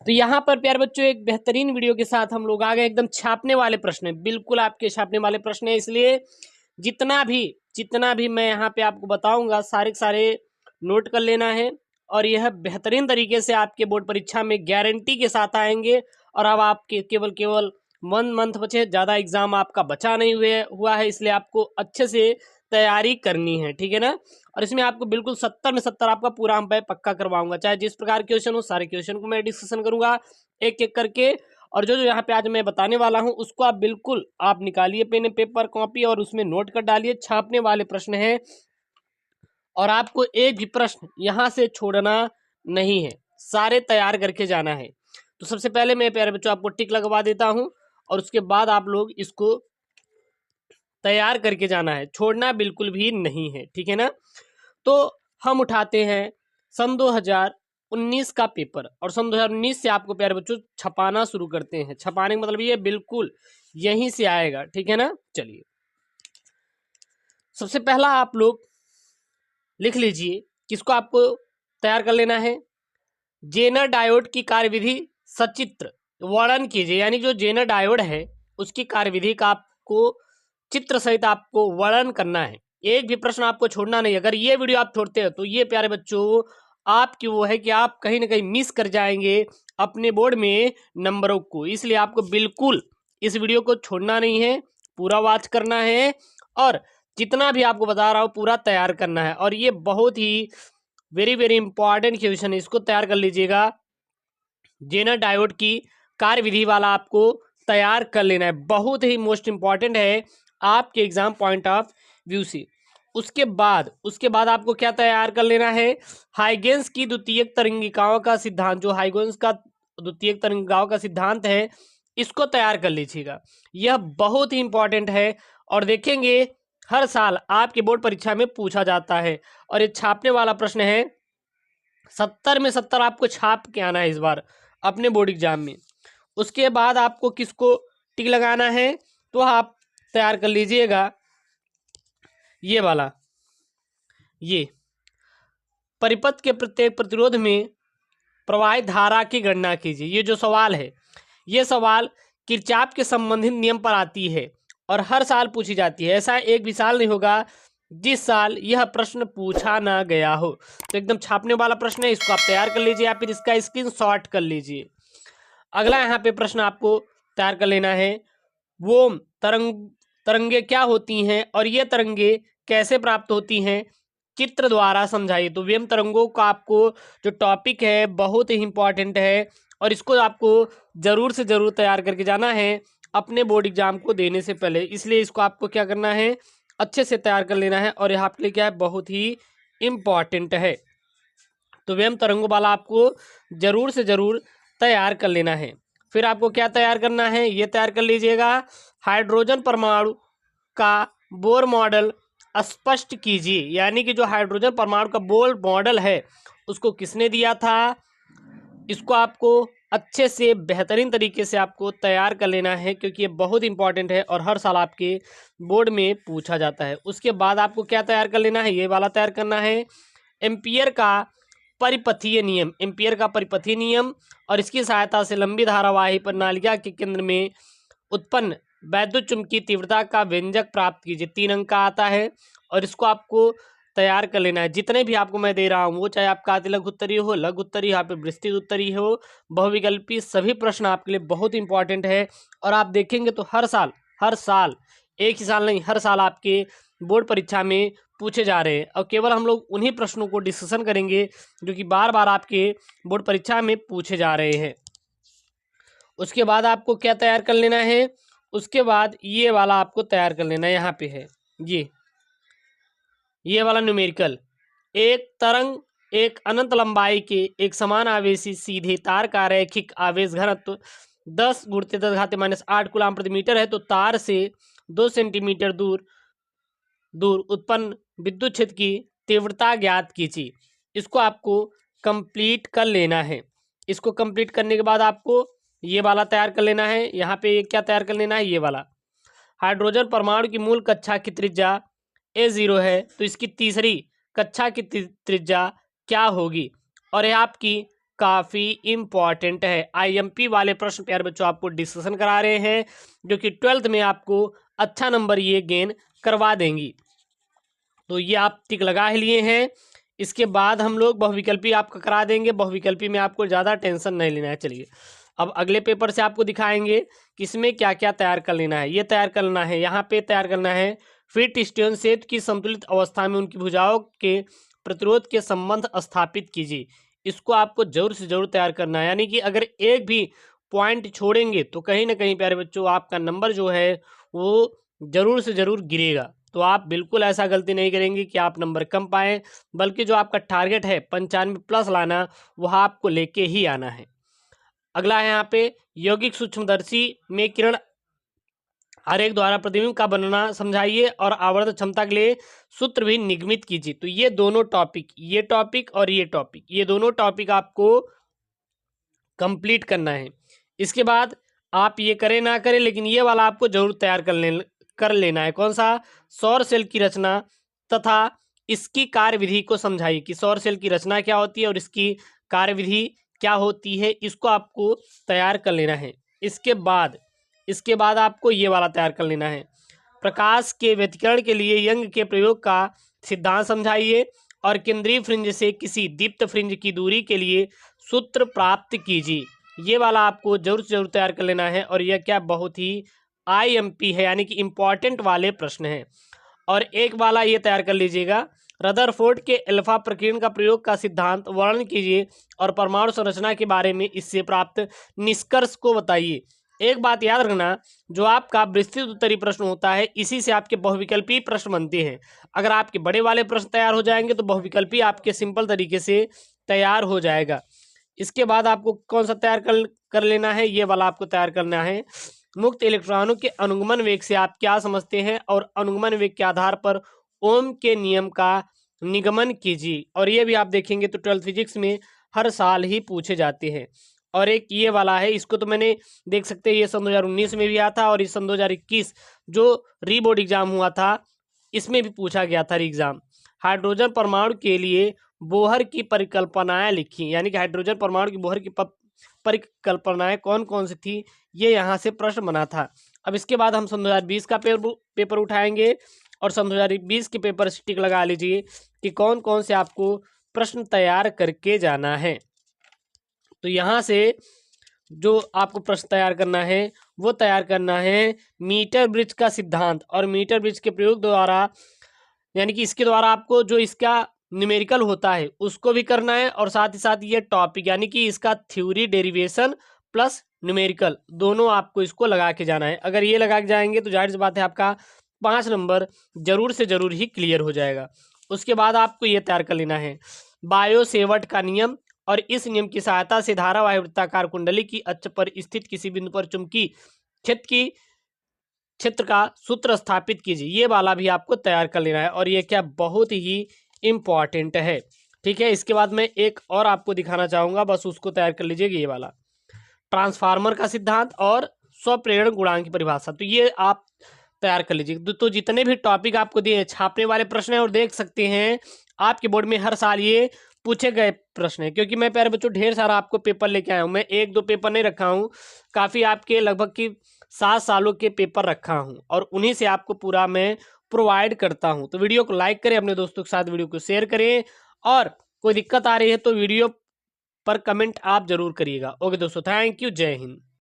तो यहाँ पर प्यारे बच्चों एक बेहतरीन वीडियो के साथ हम लोग आ गए, एकदम छापने वाले प्रश्न है, बिल्कुल आपके छापने वाले प्रश्न है। इसलिए जितना भी मैं यहाँ पे आपको बताऊंगा सारे के सारे नोट कर लेना है, और यह बेहतरीन तरीके से आपके बोर्ड परीक्षा में गारंटी के साथ आएंगे। और अब आपके केवल 1 मंथ बचे, ज़्यादा एग्जाम आपका बचा नहीं हुआ है, इसलिए आपको अच्छे से तैयारी करनी है, ठीक है ना। और इसमें आपको बिल्कुल 70 में 70 आपका पूरा मैं पक्का करवाऊंगा, चाहे जिस प्रकार के क्वेश्चन हो सारे क्वेश्चन को मैं डिस्कशन करूंगा एक एक करके। और जो जो यहाँ पे आज मैं बताने वाला हूँ उसको आप बिल्कुल आप निकालिए पेन पेपर कॉपी और उसमें नोट कर डालिए, छापने वाले प्रश्न हैं और आपको एक भी प्रश्न यहाँ से छोड़ना नहीं है, सारे तैयार करके जाना है। तो सबसे पहले मैं प्यारे बच्चों आपको टिक लगवा देता हूँ और उसके बाद आप लोग इसको तैयार करके जाना है, छोड़ना बिल्कुल भी नहीं है, ठीक है ना। तो हम उठाते हैं सन 2019 का पेपर और सन 2019 से आपको प्यारे बच्चों छपाना शुरू करते हैं। छपाने का मतलब ये बिल्कुल यहीं से आएगा, ठीक है ना। चलिए सबसे पहला आप लोग लिख लीजिए, किसको आपको तैयार कर लेना है, जेनर डायोड की कार्यविधि सचित्र वर्णन कीजिए। यानी जो जेनर डायोड है उसकी कार्यविधि का आपको चित्र सहित आपको वर्णन करना है, एक भी प्रश्न आपको छोड़ना नहीं। अगर ये वीडियो आप छोड़ते हो तो ये प्यारे बच्चों आपकी वो है कि आप कहीं ना कहीं मिस कर जाएंगे अपने बोर्ड में नंबरों को। इसलिए आपको बिल्कुल इस वीडियो को छोड़ना नहीं है, पूरा वॉच करना है और जितना भी आपको बता रहा हूँ पूरा तैयार करना है। और ये बहुत ही वेरी वेरी इंपॉर्टेंट क्वेश्चन है, इसको तैयार कर लीजिएगा। जेनर डायोड की कार्यविधि वाला आपको तैयार कर लेना है, बहुत ही मोस्ट इंपॉर्टेंट है आपके एग्जाम पॉइंट ऑफ व्यू से। उसके बाद आपको क्या तैयार कर लेना है, हाइगेंस की द्वितीयक तरंगिकाओं का सिद्धांत, जो हाइगेंस का द्वितीयक तरंगिकाओं का सिद्धांत है इसको तैयार कर लीजिएगा, यह बहुत ही इंपॉर्टेंट है। और देखेंगे हर साल आपके बोर्ड परीक्षा में पूछा जाता है और ये छापने वाला प्रश्न है, 70 में 70 आपको छाप के आना है इस बार अपने बोर्ड एग्जाम में। उसके बाद आपको किसको टिक लगाना है, तो आप तैयार कर लीजिएगा ये वाला, ये परिपथ के प्रत्येक प्रतिरोध में प्रवाहित धारा की गणना कीजिए। ये जो सवाल है ये सवाल किरचॉफ के संबंधित नियम पर आती है और हर साल पूछी जाती है, ऐसा एक भी साल नहीं होगा जिस साल यह प्रश्न पूछा ना गया हो। तो एकदम छापने वाला प्रश्न है, इसको आप तैयार कर लीजिए या फिर इसका स्क्रीनशॉट कर लीजिए। अगला यहाँ पे प्रश्न आपको तैयार कर लेना है, वो तरंगे क्या होती हैं और ये तरंगे कैसे प्राप्त होती हैं, चित्र द्वारा समझाइए। तो व्यम तरंगों का आपको जो टॉपिक है बहुत ही इंपॉर्टेंट है और इसको आपको ज़रूर से ज़रूर तैयार करके जाना है अपने बोर्ड एग्जाम को देने से पहले। इसलिए इसको आपको क्या करना है, अच्छे से तैयार कर लेना है और यहाँ आपके लिए क्या है, बहुत ही इम्पॉर्टेंट है। तो व्यम तरंगों वाला आपको ज़रूर से ज़रूर तैयार कर लेना है। फिर आपको क्या तैयार करना है, ये तैयार कर लीजिएगा, हाइड्रोजन परमाणु का बोर मॉडल स्पष्ट कीजिए। यानी कि जो हाइड्रोजन परमाणु का बोर मॉडल है उसको किसने दिया था, इसको आपको अच्छे से बेहतरीन तरीके से आपको तैयार कर लेना है क्योंकि ये बहुत इंपॉर्टेंट है और हर साल आपके बोर्ड में पूछा जाता है। उसके बाद आपको क्या तैयार कर लेना है, ये वाला तैयार करना है, एम्पियर का परिपथीय नियम, एम्पियर का परिपथीय नियम और इसकी सहायता से लंबी धारावाही प्रणालिका के केंद्र में उत्पन्न वैद्युत चुंबकीय तीव्रता का व्यंजक प्राप्त कीजिए। 3 अंक का आता है और इसको आपको तैयार कर लेना है। जितने भी आपको मैं दे रहा हूँ वो चाहे आपका अति लघु उत्तरीय हो, लघु उत्तरीय, यहाँ पे विस्तृत उत्तरीय हो, बहुविकल्पी, सभी प्रश्न आपके लिए बहुत इंपॉर्टेंट है। और आप देखेंगे तो हर साल एक ही साल नहीं, हर साल आपके बोर्ड परीक्षा में पूछे जा रहे हैं और केवल हम लोग उन्हीं प्रश्नों को डिस्कशन करेंगे जो कि बार बार आपके बोर्ड परीक्षा में पूछे जा रहे हैं। उसके बाद आपको क्या तैयार कर लेना है, उसके बाद ये वाला आपको तैयार कर लेना है, यहाँ पे है ये वाला न्यूमेरिकल, एक तरंग एक अनंत लंबाई के एक समान आवेशी सीधे तार का रैखिक आवेश घनत्व 10 × 10⁻⁸ कूलाम प्रति मीटर है, तो तार से 2 सेंटीमीटर दूर उत्पन्न विद्युत क्षेत्र की तीव्रता ज्ञात कीजिए। इसको आपको कंप्लीट कर लेना है। इसको कंप्लीट करने के बाद आपको ये वाला तैयार कर लेना है, यहाँ पे क्या तैयार कर लेना है, ये वाला, हाइड्रोजन परमाणु की मूल कक्षा की त्रिज्या A0 है तो इसकी तीसरी कक्षा की त्रिज्या क्या होगी, और यह आपकी काफ़ी इम्पॉर्टेंट है। IMP वाले प्रश्न प्यारे बच्चों आपको डिस्कशन करा रहे हैं, जो कि 12th में आपको अच्छा नंबर ये गेन करवा देंगी। तो ये आप टिक लगा ही लिए हैं। इसके बाद हम लोग बहुविकल्पी आपको करा देंगे। बहुविकल्पी में आपको ज़्यादा टेंशन नहीं लेना है। चलिए अब अगले पेपर से आपको दिखाएंगे कि इसमें क्या क्या तैयार कर लेना है। ये तैयार करना है, यहाँ पे तैयार करना है फिट स्टेन सेट की संतुलित अवस्था में उनकी भुजाओं के प्रतिरोध के संबंध स्थापित कीजिए। इसको आपको जरूर से जरूर तैयार करना है, यानी कि अगर एक भी पॉइंट छोड़ेंगे तो कहीं ना कहीं प्यारे बच्चों आपका नंबर जो है वो जरूर से जरूर गिरेगा। तो आप बिल्कुल ऐसा गलती नहीं करेंगे कि आप नंबर कम पाएं, बल्कि जो आपका टारगेट है 95+ लाना, वह आपको लेके ही आना है। अगला है यहाँ पे यौगिक सूक्ष्मदर्शी में किरण आरेख द्वारा प्रतिबिंब का बनना समझाइए और आवर्धन क्षमता के लिए सूत्र भी निगमित कीजिए। तो ये दोनों टॉपिक, ये टॉपिक और ये टॉपिक, ये दोनों टॉपिक आपको कंप्लीट करना है। इसके बाद आप ये करें ना करें, लेकिन ये वाला आपको जरूर तैयार कर लेना है। कौन सा? सौर सेल की रचना तथा इसकी कार्यविधि को समझाइए कि सौर सेल की रचना क्या होती है और इसकी कार्यविधि क्या होती है, इसको आपको तैयार कर लेना है। इसके बाद आपको ये वाला तैयार कर लेना है। प्रकाश के व्यतिकरण के लिए यंग के प्रयोग का सिद्धांत समझाइए और केंद्रीय फ्रिंज से किसी दीप्त फ्रिंज की दूरी के लिए सूत्र प्राप्त कीजिए। ये वाला आपको जरूर से जरूर तैयार कर लेना है और यह क्या बहुत ही IMP है, यानी कि इम्पॉर्टेंट वाले प्रश्न हैं। और एक वाला ये तैयार कर लीजिएगा, रदरफोर्ड के अल्फा प्रकीर्णन का प्रयोग का सिद्धांत वर्णन कीजिए और परमाणु संरचना के बारे में इससे प्राप्त निष्कर्ष को बताइए। एक बात याद रखना, जो आपका विस्तृत उत्तरीय प्रश्न होता है इसी से आपके बहुविकल्पी प्रश्न बनते हैं। अगर आपके बड़े वाले प्रश्न तैयार हो जाएंगे तो बहुविकल्पी आपके सिंपल तरीके से तैयार हो जाएगा। इसके बाद आपको कौन सा तैयार कर लेना है? ये वाला आपको तैयार करना है। मुक्त इलेक्ट्रॉनों के अनुगमन वेग से आप क्या समझते हैं और अनुगमन वेग के आधार पर ओम के नियम का निगमन कीजिए। और ये भी आप देखेंगे तो 12th फिजिक्स में हर साल ही पूछे जाते हैं। और एक ये वाला है, इसको तो मैंने देख सकते हैं, ये सन 2019 में भी आया था और इस सन 2021 जो रीबोर्ड एग्जाम हुआ था इसमें भी पूछा गया था एग्जाम। हाइड्रोजन परमाणु के लिए बोहर की परिकल्पनाएं लिखी, यानी कि हाइड्रोजन परमाणु की बोहर की परिकल्पनाएं कौन कौन सी थी, ये यहाँ से प्रश्न बना था। अब इसके बाद हम सन 2020 का पेपर उठाएंगे और सन 2020 के पेपर से टिक लगा लीजिए कि कौन कौन से आपको प्रश्न तैयार करके जाना है। तो यहाँ से जो आपको प्रश्न तैयार करना है वो तैयार करना है मीटर ब्रिज का सिद्धांत और मीटर ब्रिज के प्रयोग द्वारा, यानी कि इसके द्वारा आपको जो इसका न्यूमेरिकल होता है उसको भी करना है और साथ ही साथ ये टॉपिक, यानी कि इसका थ्योरी डेरिवेशन प्लस न्यूमेरिकल दोनों आपको इसको लगा के जाना है। अगर ये लगा के जाएंगे तो जाहिर सी बात है आपका 5 नंबर जरूर से जरूर ही क्लियर हो जाएगा। उसके बाद आपको ये तैयार कर लेना है बायो सेवर्ट का नियम और इस नियम की सहायता से धारावाही वृत्ताकार कुंडली की अक्ष पर स्थित किसी बिंदु पर चुंबकीय क्षेत्र का सूत्र स्थापित कीजिए। ये वाला भी आपको तैयार कर लेना है और ये क्या बहुत ही इम्पॉर्टेंट है। ठीक है, इसके बाद मैं एक और आपको दिखाना चाहूँगा, बस उसको तैयार कर लीजिएगा। ये वाला ट्रांसफार्मर का सिद्धांत और स्वप्रेरण गुणांक की परिभाषा, तो ये आप तैयार कर लीजिए। तो जितने भी टॉपिक आपको दिए छापने वाले प्रश्न हैं और देख सकते हैं आपके बोर्ड में हर साल ये पूछे गए प्रश्न है, क्योंकि मैं प्यारे बच्चों ढेर सारा आपको पेपर लेके आया हूँ। मैं 1-2 पेपर नहीं रखा हूँ, काफ़ी आपके लगभग की 7 सालों के पेपर रखा हूँ और उन्हीं से आपको पूरा मैं प्रोवाइड करता हूँ। तो वीडियो को लाइक करें, अपने दोस्तों के साथ वीडियो को शेयर करें और कोई दिक्कत आ रही है तो वीडियो पर कमेंट आप जरूर करिएगा। ओके दोस्तों, थैंक यू, जय हिंद।